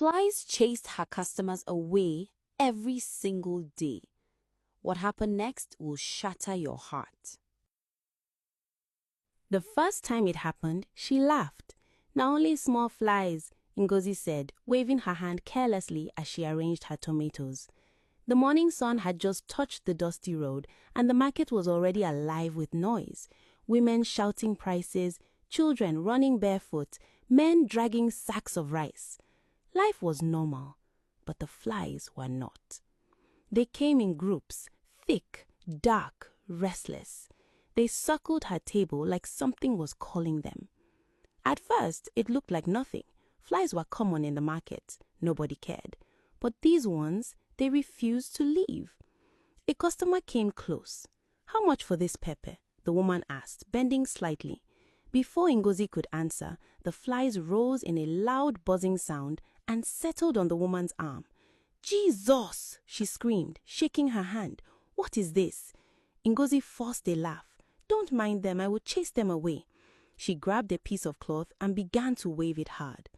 Flies chased her customers away every single day. What happened next will shatter your heart. The first time it happened, she laughed. "Now only small flies," Ngozi said, waving her hand carelessly as she arranged her tomatoes. The morning sun had just touched the dusty road, and the market was already alive with noise. Women shouting prices, children running barefoot, men dragging sacks of rice. Life was normal, but the flies were not. They came in groups, thick, dark, restless. They circled her table like something was calling them. At first, it looked like nothing. Flies were common in the market. Nobody cared. But these ones, they refused to leave. A customer came close. "How much for this pepper?" the woman asked, bending slightly. Before Ngozi could answer, the flies rose in a loud buzzing sound and settled on the woman's arm. "Jesus!" she screamed, shaking her hand. "What is this?" Ngozi forced a laugh. "Don't mind them, I will chase them away." She grabbed a piece of cloth and began to wave it hard.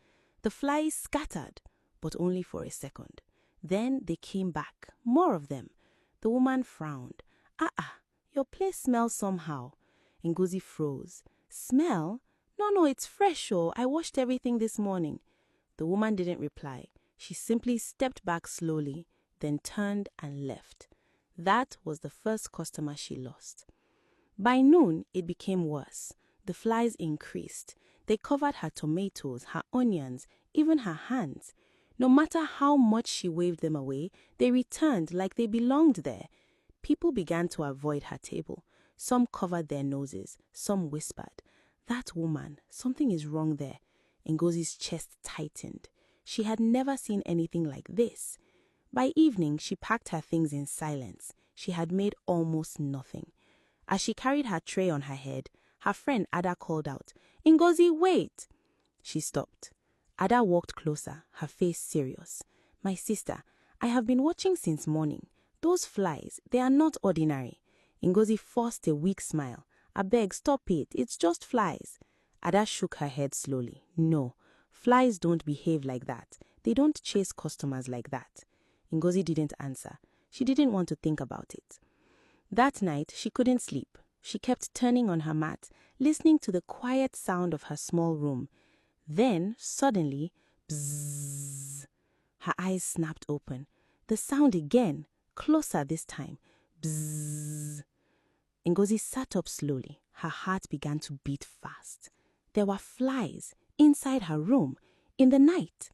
The flies scattered, but only for a second. Then they came back, more of them. The woman frowned. Your place smells somehow." Ngozi froze. "Smell? No, it's fresh, I washed everything this morning." The woman didn't reply. She simply stepped back slowly, then turned and left. That was the first customer she lost. By noon, it became worse. The flies increased. They covered her tomatoes, her onions, even her hands. No matter how much she waved them away, they returned like they belonged there. People began to avoid her table. Some covered their noses. Some whispered, "That woman, something is wrong there." Ngozi's chest tightened. She had never seen anything like this. By evening, she packed her things in silence. She had made almost nothing. As she carried her tray on her head, her friend Ada called out, "Ngozi, wait!" She stopped. Ada walked closer, her face serious. "My sister, I have been watching since morning. Those flies, they are not ordinary." Ngozi forced a weak smile. "Abeg, stop it. It's just flies." Ada shook her head slowly. "No, flies don't behave like that. They don't chase customers like that." Ngozi didn't answer. She didn't want to think about it. That night, she couldn't sleep. She kept turning on her mat, listening to the quiet sound of her small room. Then, suddenly, bzzz. Her eyes snapped open. The sound again, closer this time. Bzzz. Ngozi sat up slowly. Her heart began to beat fast. There were flies inside her room, in the night.